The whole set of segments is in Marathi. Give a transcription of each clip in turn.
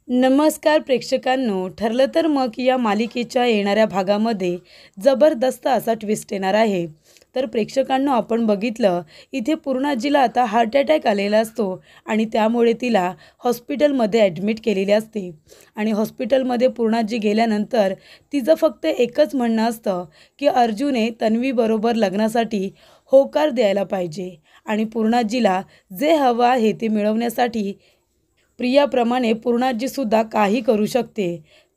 नमस्कार प्रेक्षकांनो, ठरलं तर मग या मालिकेच्या येणाऱ्या भागामध्ये जबरदस्त असा ट्विस्ट येणार आहे. तर प्रेक्षकांनो, आपण बघितलं इथे पूर्णाजीला आता हार्ट अटॅक आलेला असतो आणि त्यामुळे तिला हॉस्पिटलमध्ये ॲडमिट केलेली असते. आणि हॉस्पिटलमध्ये पूर्णाजी गेल्यानंतर तिचं फक्त एकच म्हणणं असतं की अर्जुने तन्वीबरोबर लग्नासाठी होकार द्यायला पाहिजे आणि पूर्णाजीला जे हवं आहे ते मिळवण्यासाठी प्रियाप्रमाणे पूर्णाजीसुद्धा काही करू शकते.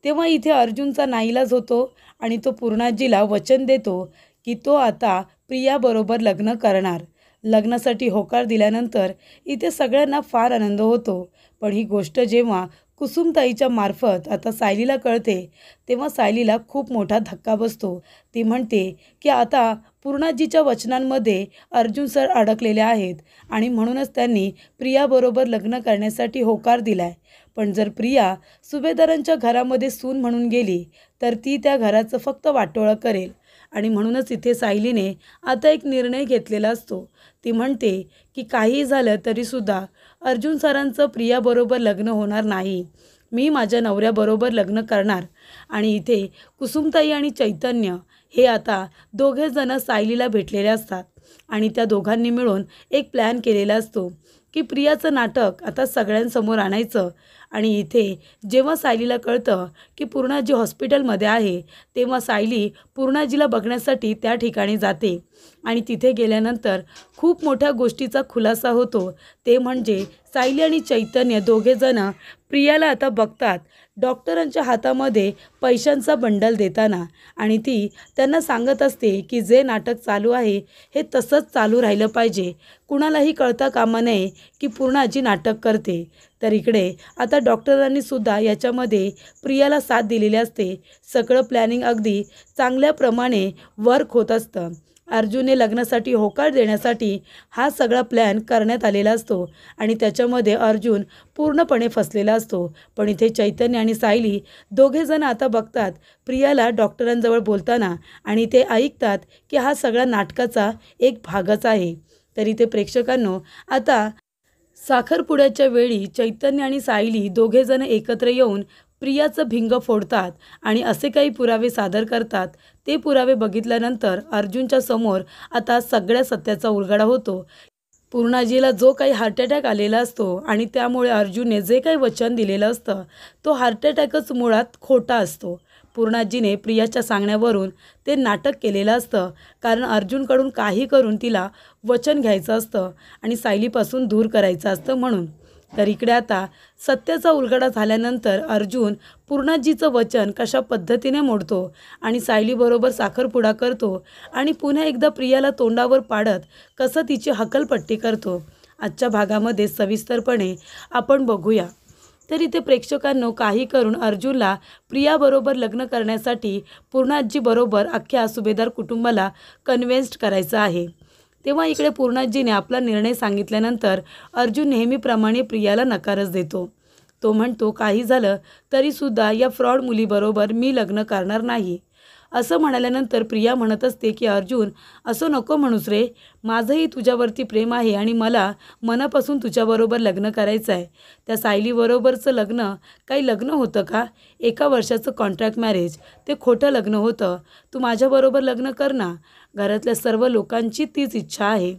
तेव्हा इथे अर्जुनचा नाईलाज होतो आणि तो पूर्णाजीला वचन देतो की तो आता प्रियाबरोबर लग्न करणार. लग्नासाठी होकार दिल्यानंतर इथे सगळ्यांना फार आनंद होतो. पण ही गोष्ट जेव्हा कुसुमताईच्या मार्फत आता सायलीला कळते, तेव्हा सायलीला खूप मोठा धक्का बसतो. ती म्हणते की आता पूर्णाजीच्या वचनांमध्ये अर्जुन सर अडकलेले आहेत आणि म्हणूनच त्यांनी प्रियाबरोबर लग्न करण्यासाठी होकार दिलाय. पण जर प्रिया सुभेदारांच्या घरामध्ये सून म्हणून गेली तर ती त्या घराचं फक्त वाटोळं करेल. आणि म्हणूनच इथे सायलीने आता एक निर्णय घेतलेला असतो. ती म्हणते की काही झालं तरीसुद्धा अर्जुन सरांचं प्रियाबरोबर लग्न होणार नाही. मी माझ्या नवऱ्याबरोबर लग्न करणार. आणि इथे कुसुमताई आणि चैतन्य हे आता दोघेजणं सायलीला भेटलेले असतात आणि त्या दोघांनी मिळून एक प्लॅन केलेला असतो की प्रियाचं नाटक आता सगळ्यांसमोर आणायचं. आणि इथे जेव्हा सायलीला कळतं की पूर्णाजी हॉस्पिटलमध्ये आहे, तेव्हा सायली पूर्णाजीला बघण्यासाठी त्या ठिकाणी जाते. आणि तिथे गेल्यानंतर खूप मोठ्या गोष्टीचा खुलासा होतो. ते म्हणजे सायली आणि चैतन्य दोघेजणं प्रियाला आता बघतात डॉक्टरांच्या हातामध्ये पैशांचा बंडल देताना. आणि ती त्यांना सांगत असते की जे नाटक चालू आहे हे तसंच चालू राहिलं पाहिजे. कुणालाही कळता कामा नये की पूर्णाजी नाटक करते. तर इकडे आता डॉक्टरांनीसुद्धा याच्यामध्ये प्रियाला साथ दिलेली असते. सगळं प्लॅनिंग अगदी चांगल्याप्रमाणे वर्क होत असतं. अर्जुनने लग्नासाठी होकार देण्यासाठी हा सगळा प्लॅन करण्यात आलेला असतो आणि त्याच्यामध्ये अर्जुन पूर्णपणे फसलेला असतो. पण इथे चैतन्य आणि सायली दोघेजण आता बघतात प्रियाला डॉक्टरांजवळ बोलताना आणि ते ऐकतात की हा सगळा नाटकाचा एक भागच आहे. तरी ते प्रेक्षकांनो, आता साखरपुड्याच्या वेळी चैतन्य आणि सायली दोघेजण एकत्र येऊन प्रियाचं भिंग फोडतात आणि असे काही पुरावे सादर करतात. ते पुरावे बघितल्यानंतर अर्जुनच्या समोर आता सगळ्या सत्याचा उलगडा होतो. पूर्णाजीला जो काही हार्ट अटॅक आलेला असतो आणि त्यामुळे अर्जुनने जे काही वचन दिलेलं असतं तो हार्ट अटॅकच मुळात खोटा असतो. पूर्णाजीने प्रियाच्या सांगण्यावरून ते नाटक केलेलं असतं, कारण अर्जुनकडून काही करून तिला वचन घ्यायचं असतं आणि सायलीपासून दूर करायचं असतं म्हणून. तर इकडे आता सत्याचा उलगडा झाल्यानंतर अर्जुन पूर्णाजीचं वचन कशा पद्धतीने मोडतो आणि सायलीबरोबर साखरपुडा करतो आणि पुन्हा एकदा प्रियाला तोंडावर पाडत कसं तिची हकलपट्टी करतो, आजच्या भागामध्ये सविस्तरपणे आपण बघूया. तर इथे प्रेक्षकांनो, काही करून अर्जुनला प्रियाबरोबर लग्न करण्यासाठी पूर्णाजीबरोबर अख्ख्या सुभेदार कुटुंबाला कन्व्हिन्स्ड करायचं आहे. तेव्हा इकडे पूर्णाजीने आपला निर्णय सांगितल्यानंतर अर्जुन नेहमीप्रमाणे प्रियाला नकारच देतो. तो म्हणतो काही झालं तरीसुद्धा या फ्रॉड मुलीबरोबर मी लग्न करणार नाही. असं म्हणाल्यानंतर प्रिया म्हणत असते की अर्जुन, असं नको म्हणूस रे, माझंही तुझ्यावरती प्रेम आहे आणि मला मनापासून तुझ्याबरोबर लग्न करायचं आहे. त्या सायलीबरोबरचं लग्न काही लग्न होतं का? 1 वर्षाचं कॉन्ट्रॅक्ट मॅरेज, ते खोटं लग्न होतं. तू माझ्याबरोबर लग्न कर ना. घरातल्या सर्व लोकांची तीच इच्छा आहे.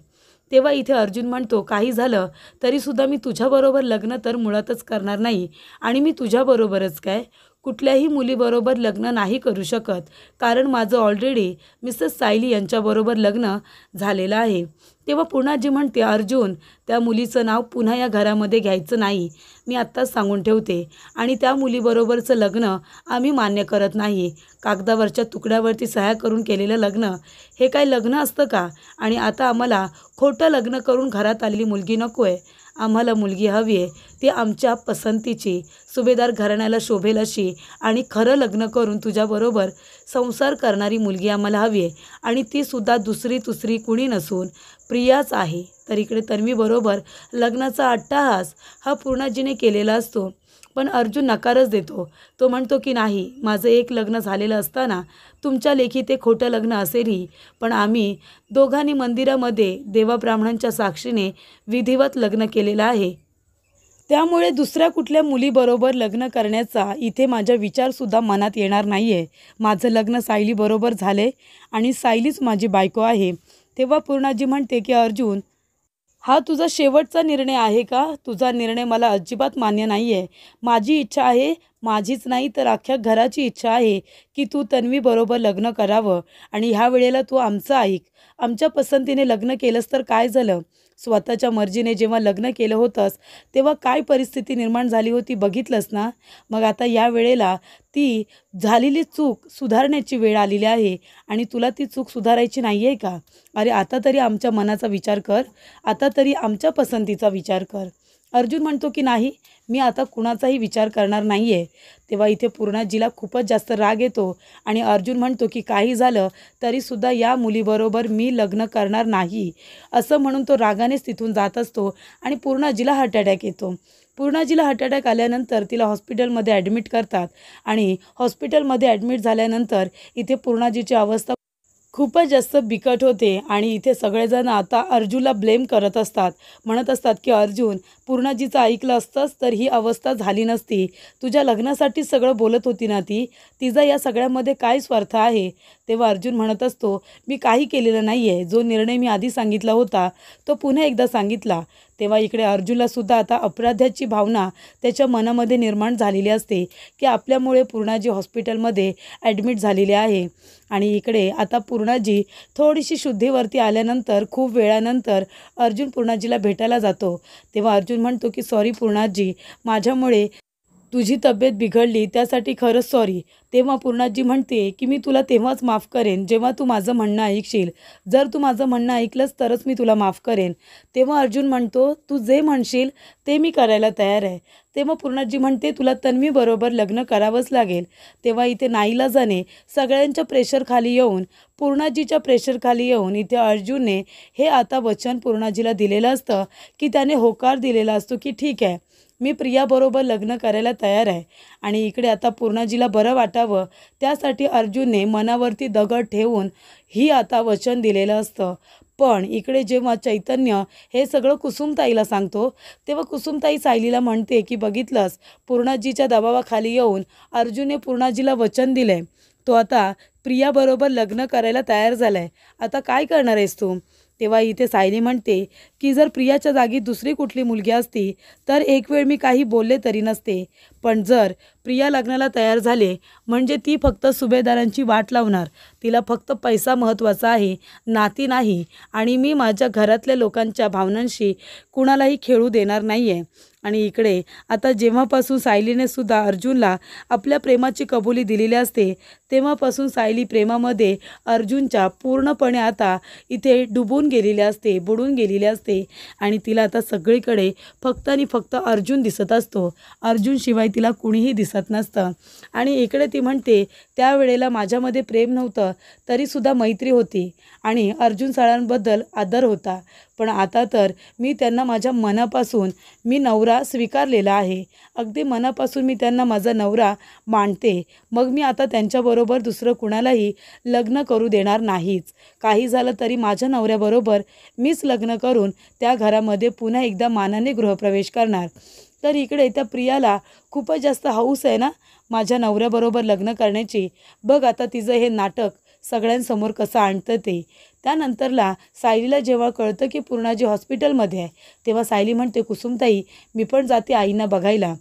तेव्हा इथे अर्जुन म्हणतो काही झालं तरीसुद्धा मी तुझ्याबरोबर लग्न तर मुळातच करणार नाही. आणि मी तुझ्याबरोबरच काय, कुठल्याही मुलीबरोबर लग्न नाही करू शकत, कारण माझं ऑलरेडी मिसेस सायली यांच्याबरोबर लग्न झालेलं आहे. तेव्हा पूर्णाजी म्हणते अर्जुन, त्या मुलीचं नाव पुन्हा या घरामध्ये घ्यायचं नाही, मी आत्ताच सांगून ठेवते. आणि त्या मुलीबरोबरचं लग्न आम्ही मान्य करत नाही. कागदावरच्या तुकड्यावरती सह्या करून केलेलं लग्न हे काय लग्न असतं का? आणि आता आम्हाला खोटं लग्न करून घरात आलेली मुलगी नको आहे. आम्हाला मुलगी हवी आहे ती आमच्या पसंतीची, सुभेदार घराण्याला शोभेल अशी आणि खरं लग्न करून तुझ्याबरोबर संसार करणारी मुलगी आम्हाला हवी आहे. आणि तीसुद्धा दुसरी तुसरी कुणी नसून प्रियाच आहे. तर इकडे तन्वीबरोबर लग्नाचा अट्टाहास हा पूर्णाजीने केलेला असतो. पण अर्जुन नकारच देतो. तो म्हणतो की नाही, माझं एक लग्न झालेलं असताना तुमच्या लेखी ते खोटं लग्न असेलही, पण आम्ही दोघांनी मंदिरामध्ये देवाब्राह्मणांच्या साक्षीने विधिवत लग्न केलेलं आहे. त्यामुळे दुसऱ्या कुठल्या मुलीबरोबर लग्न करण्याचा इथे माझा विचारसुद्धा मनात येणार नाही आहे. माझं लग्न सायलीबरोबर झाले आणि सायलीच माझी बायको आहे. तेव्हा पूर्णाजी म्हणते की अर्जुन, हा तुझा शेवटचा निर्णय आहे का? तुझा निर्णय मला अजिबात मान्य नाही आहे. माझी इच्छा आहे, माझीच नाही तर अख्ख्या घराची इच्छा आहे की तू तन्वीबरोबर लग्न करावं आणि ह्या वेळेला तू आमचं ऐक. आमच्या पसंतीने लग्न केलंस तर काय झालं? स्वतःच्या मर्जीने जेव्हा लग्न केलं होतंस तेव्हा काय परिस्थिती निर्माण झाली होती बघितलंस ना? मग आता या वेळेला ती झालेली चूक सुधारण्याची वेळ आलेली आहे आणि तुला ती चूक सुधारायची नाही आहे का? अरे आता तरी आमच्या मनाचा विचार कर, आता तरी आमच्या पसंतीचा विचार कर. अर्जुन म्हणतो की नाही, मी आता कुणाचाही विचार करणार नाही आहे. तेव्हा इथे पूर्णाजीला खूपच जास्त राग येतो आणि अर्जुन म्हणतो की काही झालं तरीसुद्धा या मुलीबरोबर मी लग्न करणार नाही, असं म्हणून तो रागानेच तिथून जात असतो आणि पूर्णाजीला हार्ट अटॅक येतो. पूर्णाजीला हार्ट अटॅक आल्यानंतर तिला हॉस्पिटलमध्ये ॲडमिट करतात आणि हॉस्पिटलमध्ये ॲडमिट झाल्यानंतर इथे पूर्णाजीची अवस्था खूपच जास्त बिकट होते आणि इथे सगळेजण आता अर्जुनला ब्लेम करत असतात. म्हणत असतात की अर्जुन, पूर्णाजीचं ऐकलं असतंच तर ही अवस्था झाली नसती. तुझ्या लग्नासाठी सगळं बोलत होती ना ती, तिचा या सगळ्यामध्ये काय स्वार्थ आहे? तेव्हा अर्जुन म्हणत असतो, मी काही केलेलं नाही आहे. जो निर्णय मी आधी सांगितला होता तो पुन्हा एकदा सांगितला. तेव्हा इकडे अर्जुनलासुद्धा आता अपराध्याची भावना त्याच्या मनामध्ये निर्माण झालेली असते की आपल्यामुळे पूर्णाजी हॉस्पिटलमध्ये ॲडमिट झालेली आहे. आणि इकडे आता पूर्णाजी थोडीशी शुद्धीवरती आल्यानंतर खूप वेळानंतर अर्जुन पूर्णाजीला भेटायला जातो. तेव्हा अर्जुन म्हणतो की सॉरी पूर्णाजी, माझ्यामुळे तुझी तब्येत बिघडली त्यासाठी खरंच सॉरी. तेव्हा पूर्णाजी म्हणते की मी तुला तेव्हाच माफ करेन जेव्हा तू माझं म्हणणं ऐकशील. जर तू माझं म्हणणं ऐकलंस तरच मी तुला माफ करेन. तेव्हा अर्जुन म्हणतो, तू जे म्हणशील ते मी करायला तयार आहे. तेव्हा पूर्णाजी म्हणते, तुला तन्वीबरोबर लग्न करावंच लागेल. तेव्हा इथे नाईलाजाने सगळ्यांच्या प्रेशरखाली येऊन, पूर्णाजीच्या प्रेशरखाली येऊन इथे अर्जुनने हे आता वचन पूर्णाजीला दिलेलं असतं की त्याने होकार दिलेला असतो की ठीक आहे, मी प्रियाबरोबर लग्न करायला तयार आहे. आणि इकडे आता पूर्णाजीला बरं वाटावं त्यासाठी अर्जुनने मनावरती दगड ठेवून ही आता वचन दिलेलं असतं. पण इकडे जेव्हा चैतन्य हे सगळं कुसुमताईला सांगतो तेव्हा कुसुमताई सायलीला म्हणते की बघितलंस, पूर्णाजीच्या दबावाखाली येऊन अर्जुनने पूर्णाजीला वचन दिले, तो आता प्रियाबरोबर लग्न करायला तयार झाला आहे. आता काय करणार आहेस तू? तेव्हा इथे सायली म्हणते की जर प्रियाच्या जागी दुसरी कुठली मुलगी असती तर एक वेळ मी काही बोलले तरी नसते. पण जर प्रिया लग्नाला तयार झाले म्हणजे ती फक्त सुभेदारांची वाट लावणार. तिला फक्त पैसा महत्त्वाचा आहे, नाती नाही. आणि मी माझ्या घरातल्या लोकांच्या भावनांशी कुणालाही खेळू देणार नाही आहे. आणि इकडे आता जेव्हापासून सायलीने सुद्धा अर्जुनला आपल्या प्रेमाची कबुली दिलेली असते तेव्हापासून सायली प्रेमामध्ये अर्जुनच्या पूर्णपणे आता इथे डुबून गेलेली असते, बुडून गेलेली असते. आणि तिला आता सगळीकडे फक्त आणि फक्त अर्जुन दिसत असतो. अर्जुनशिवाय तिला कुणीही दिसत नसतं. आणि इकडे ती म्हणते, त्यावेळेला माझ्यामध्ये प्रेम नव्हतं तरीसुद्धा मैत्री होती आणि अर्जुन सरांबद्दल आदर होता. पण आता तर मी त्यांना माझ्या मनापासून मी नवरा स्वीकारलेला आहे. अगदी मनापासून मी त्यांना माझा नवरा मानते. मग मी आता त्यांच्याबरोबर दुसरं कुणालाही लग्न करू देणार नाहीच. काही झालं तरी माझ्या नवऱ्याबरोबर मीच लग्न करून त्या घरामध्ये पुन्हा एकदा मानाने गृहप्रवेश करणार. तर इकडे त्या प्रियाला खूपच जास्त हौस आहे ना माझ्या नवऱ्याबरोबर लग्न करण्याची. बघ आता तिचं हे नाटक सगळ्यांसमोर कसं आणतं ते. त्यानंतरला सायलीला जेव्हा कळतं की पूर्णाजी हॉस्पिटलमध्ये आहे तेव्हा सायली म्हणते, कुसुमताई मी पण जाते आईंना बघायला.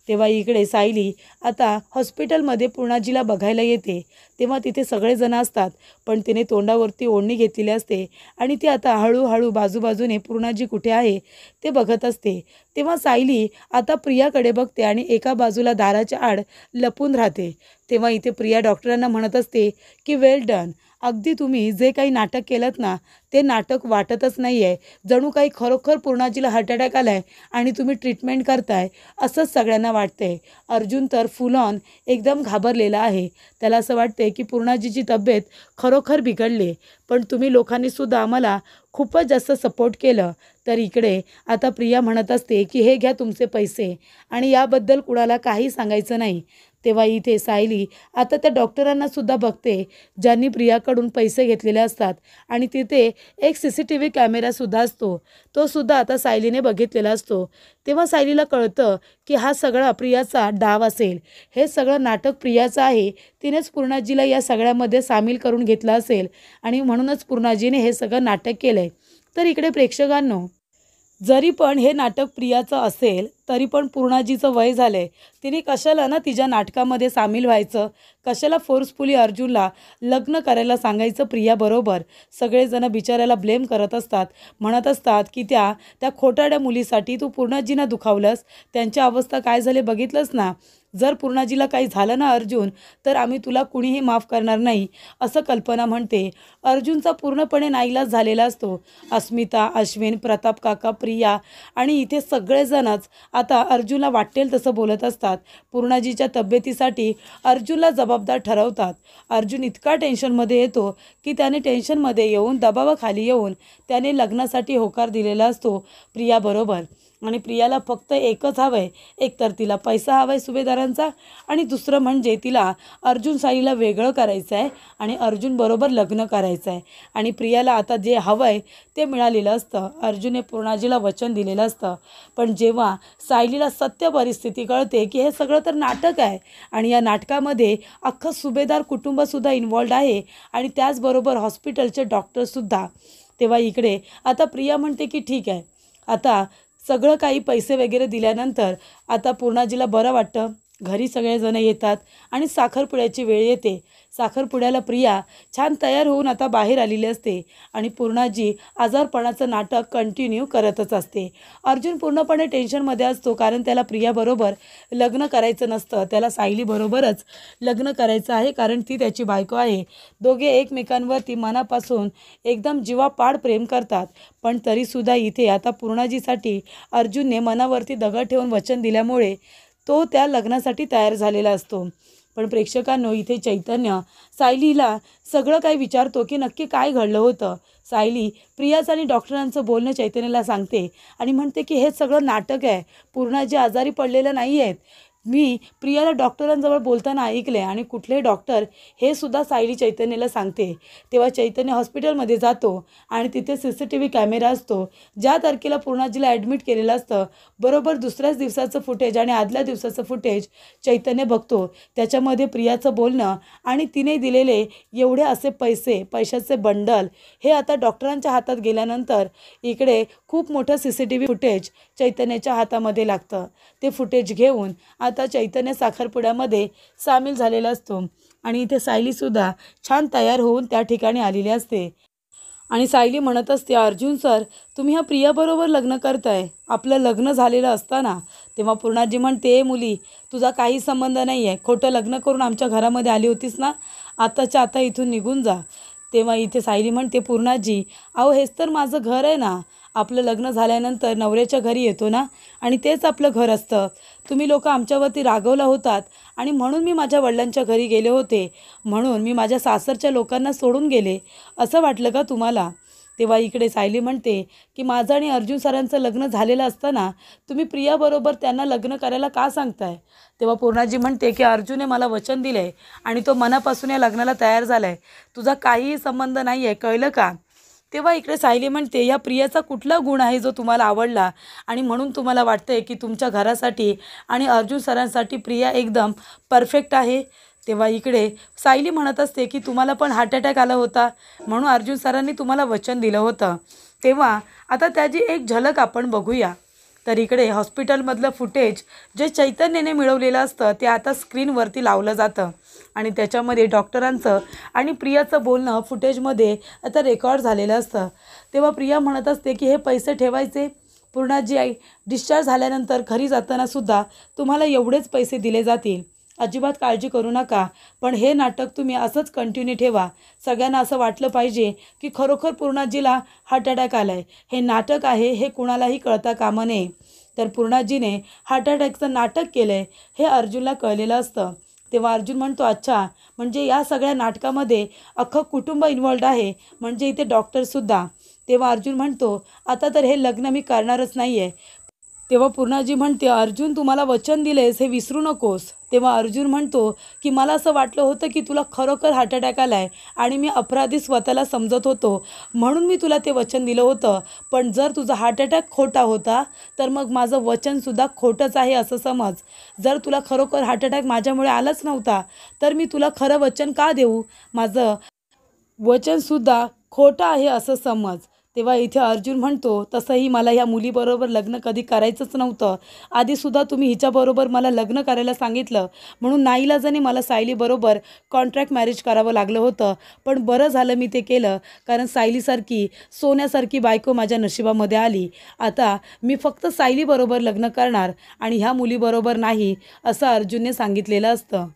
तेव्हा इकडे सायली आता हॉस्पिटलमध्ये पूर्णाजीला बघायला येते. तेव्हा तिथे सगळेजण असतात पण तिने तोंडावरती ओढणी घेतलेली असते आणि ती आता हळूहळू बाजूबाजूने पूर्णाजी कुठे आहे ते बघत असते. तेव्हा सायली आता प्रियाकडे बघते आणि एका बाजूला दाराच्या आड लपून राहते. तेव्हा इथे प्रिया डॉक्टरांना म्हणत असते की वेल डन, अगदी तुम्ही जे काही नाटक केलं ना ते नाटक वाटतच नाही आहे. जणू काही खरोखर पूर्णाजीला हार्ट अटॅक आला आहे आणि तुम्ही ट्रीटमेंट करताय असंच सगळ्यांना वाटतंय. अर्जुन तर फुल ऑन एकदम घाबरलेला आहे. त्याला असं वाटतंय की पूर्णाजीची तब्येत खरोखर बिघडली. पण तुम्ही लोकांनीसुद्धा आम्हाला खूपच जास्त सपोर्ट केलं. तर इकडे आता प्रिया म्हणत असते की हे घ्या तुमचे पैसे आणि याबद्दल कुणाला काही सांगायचं नाही. तेव्हा इथे सायली आता त्या डॉक्टरांनासुद्धा बघते ज्यांनी प्रियाकडून पैसे घेतलेले असतात आणि तिथे एक CCTV कॅमेरासुद्धा असतो, तो सुद्धा आता सायलीने बघितलेला असतो. तेव्हा सायलीला कळतं की हा सगळा प्रियाचा डाव असेल, हे सगळं नाटक प्रियाचं आहे. तिनेच पूर्णाजीला या सगळ्यामध्ये सामील करून घेतलं असेल आणि म्हणूनच पूर्णाजीने हे सगळं नाटक केलं आहे. तर इकडे प्रेक्षकांनो, जरी पण हे नाटक प्रियाचं असेल तरी पण पूर्णाजीचं वय झालं आहे. तिने कशाला ना तिच्या नाटकामध्ये सामील व्हायचं, कशाला फोर्सफुली अर्जुनला लग्न करायला सांगायचं प्रियाबरोबर. सगळेजण बिचाऱ्याला ब्लेम करत असतात, म्हणत असतात की त्या खोटाड्या मुलीसाठी तू पूर्णाजींना दुखावलंस. त्यांची अवस्था काय झाली बघितलंस ना. जर पूर्णाजीला काही झालं ना अर्जुन, तर आम्ही तुला कुणीही माफ करणार नाही, असं कल्पना म्हणते. अर्जुनचा पूर्णपणे नाईलाज झालेला असतो. अस्मिता, अश्विन, प्रताप काका, प्रिया आणि इथे सगळेजणच आता अर्जुनला वाटेल तसं बोलत असतात. पूर्णाजीच्या तब्येतीसाठी अर्जुनला जबाबदार ठरवतात. अर्जुन इतका टेन्शनमध्ये येतो की त्याने टेन्शनमध्ये येऊन दबावाखाली येऊन त्याने लग्नासाठी होकार दिलेला असतो प्रियाबरोबर. आणि प्रियाला फक्त एकच हवं आहे, एक तर तिला पैसा हवा आहे सुभेदारांचा आणि दुसरं म्हणजे तिला अर्जुन साईला वेगळं करायचं आहे आणि अर्जुनबरोबर लग्न करायचं आहे. आणि प्रियाला आता जे हवं आहे ते मिळालेलं असतं. अर्जुनने पूर्णाजीला वचन दिलेलं असतं. पण जेव्हा सायलीला सत्य परिस्थिती कळते की हे सगळं तर नाटक आहे आणि या नाटकामध्ये अख्खं सुभेदार कुटुंबसुद्धा इन्वॉल्ड आहे आणि त्याचबरोबर हॉस्पिटलचे डॉक्टरसुद्धा, तेव्हा इकडे आता प्रिया म्हणते की ठीक आहे, आता सगळं काही पैसे वगैरे दिल्यानंतर आता पूर्णाजीला बरं वाटतं. घरी सगळेजण येतात आणि साखरपुड्याची वेळ येते. साखरपुड्याला प्रिया छान तयार होऊन आता बाहेर आलेली असते आणि पूर्णाजी आजारपणाचं नाटक कंटिन्यू करतच असते. अर्जुन पूर्णपणे टेन्शनमध्ये असतो, कारण त्याला प्रियाबरोबर लग्न करायचं नसतं, त्याला सायलीबरोबरच लग्न करायचं आहे, कारण ती त्याची बायको आहे. दोघे एकमेकांवरती मनापासून एकदम जीवापाड प्रेम करतात. पण तरीसुद्धा इथे आता पूर्णाजीसाठी अर्जुनने मनावरती दगड ठेवून वचन दिल्यामुळे तो त्या लग्नासाठी तयार झालेला असतो. पण प्रेक्षकांनो, इथे चैतन्य सायलीला सगळं काही विचारतो की नक्की काय घडलं होतं. सायली प्रियाचं आणि डॉक्टरांचं बोलणं चैतन्याला सांगते आणि म्हणते की हे सगळं नाटक आहे, पूर्णाजी आजारी पडलेलं नाही आहेत. मी प्रियाला डॉक्टरांजवळ बोलताना ऐकले आणि कुठले डॉक्टर हे सुद्धा सायली चैतन्याला सांगते. तेव्हा चैतन्य हॉस्पिटलमध्ये जातो आणि तिथे CCTV कॅमेरा असतो. ज्या तारखेला पूर्णाजीला ॲडमिट केलेलं असतं बरोबर दुसऱ्याच दिवसाचं फुटेज आणि आदल्या दिवसाचं फुटेज चैतन्य बघतो. त्याच्यामध्ये प्रियाचं बोलणं आणि तिने दिलेले एवढे असे पैशाचे बंडल हे आता डॉक्टरांच्या हातात गेल्यानंतर इकडे खूप मोठं CCTV फुटेज चैतन्याच्या हातामध्ये लागतं. ते फुटेज घेऊन आता चैतन्य साखरपुड्यामध्ये सामील झालेला असतो आणि इथे सायलीसुद्धा छान तयार होऊन त्या ठिकाणी आलेली असते. आणि सायली म्हणत असते, अर्जुन सर, तुम्ही ह्या प्रियाबरोबर लग्न करताय, आपलं लग्न झालेलं असताना. तेव्हा पूर्णाजी म्हणते, मुली तुझा काही संबंध नाही आहे, खोटं लग्न करून आमच्या घरामध्ये आली होतीस ना, आताच्या आता इथून निघून जा. तेव्हा इथे सायली म्हणते, पूर्णाजी अहो हेच तर माझं घर आहे ना, आपलं लग्न झाल्यानंतर नवऱ्याच्या घरी येतो ना आणि तेच आपलं घर असतं. तुम्ही लोक आमच्यावरती रागवला होतात आणि म्हणून मी माझ्या वडिलांच्या घरी गेले होते, म्हणून मी माझ्या सासरच्या लोकांना सोडून गेले, असं वाटलं का तुम्हाला? तेव्हा इकडे सायली म्हणते की माझं आणि अर्जुन सरांचं लग्न झालेलं असताना तुम्ही प्रियाबरोबर त्यांना लग्न करायला का सांगताय? तेव्हा पूर्णाजी म्हणते की अर्जुनने मला वचन दिलं आहे आणि तो मनापासून या लग्नाला तयार झाला आहे, तुझा काहीही संबंध नाही आहे, कळलं का? तेव्हा इकडे सायली म्हणते, या प्रियाचा कुठला गुण आहे जो तुम्हाला आवडला आणि म्हणून तुम्हाला वाटतंय की तुमच्या घरासाठी आणि अर्जुन सरांसाठी प्रिया एकदम परफेक्ट आहे? तेव्हा इकडे सायली म्हणत असते की तुम्हाला पण हार्ट अटॅक आला होता, म्हणून अर्जुन सरांनी तुम्हाला वचन दिलं होतं. तेव्हा आता त्याची एक झलक आपण बघूया. तर इकडे हॉस्पिटलमधलं फुटेज जे चैतन्याने मिळवलेलं असतं ते आता स्क्रीनवरती लावलं जातं आणि त्याच्यामध्ये डॉक्टरांचं आणि प्रियाचं बोलणं फुटेजमध्ये आता रेकॉर्ड झालेलं असतं. तेव्हा प्रिया म्हणत असते की हे पैसे ठेवायचे, पूर्णाजी आई डिस्चार्ज झाल्यानंतर घरी जातानासुद्धा तुम्हाला एवढेच पैसे दिले जातील, अजिबात काळजी करू नका, पण हे नाटक तुम्ही असंच कंटिन्यू ठेवा. सगळ्यांना असं वाटलं पाहिजे की खरोखर पूर्णाजीला हार्ट अटॅक आला आहे, हे नाटक आहे हे कुणालाही कळता कामा नये. तर पूर्णाजीने हार्ट अटॅकचं नाटक केलं आहे हे अर्जुनला कळलेलं असतं. तेव्हा अर्जुन म्हणतो, अच्छा, म्हणजे या सगळ्या नाटकामध्ये अख्खं कुटुंब इन्वॉल्ड आहे, म्हणजे इथे डॉक्टरसुद्धा. तेव्हा अर्जुन म्हणतो, आता तर हे लग्न मी करणारच नाही आहे. तेव्हा पूर्णाजी म्हणते, अर्जुन तू मला वचन दिलेस हे विसरू नकोस. तेव्हा अर्जुन म्हणतो की मला असं वाटलं होतं की तुला खरोखर हार्ट अटॅक आला आहे आणि मी अपराधी स्वतःला समजत होतो, म्हणून मी तुला ते वचन दिलं होतं. पण जर तुझा हार्ट अटॅक खोटा होता तर मग माझं वचनसुद्धा खोटंच आहे असं समज. जर तुला खरोखर हार्ट अटॅक माझ्यामुळे आलाच नव्हता तर मी तुला खरं वचन का देऊ? माझं वचनसुद्धा खोटं आहे असं समज. तेव्हा इथे अर्जुन म्हणतो, तसंही मला ह्या मुलीबरोबर लग्न कधी करायचंच नव्हतं. आधीसुद्धा तुम्ही हिच्याबरोबर मला लग्न करायला सांगितलं, म्हणून नाईलाजाने मला सायलीबरोबर कॉन्ट्रॅक्ट मॅरेज करावं लागलं होतं. पण बरं झालं मी ते केलं, कारण सायलीसारखी सोन्यासारखी बायको माझ्या नशिबामध्ये आली. आता मी फक्त सायलीबरोबर लग्न करणार आणि ह्या मुलीबरोबर नाही, असं अर्जुनने सांगितलेलं असतं.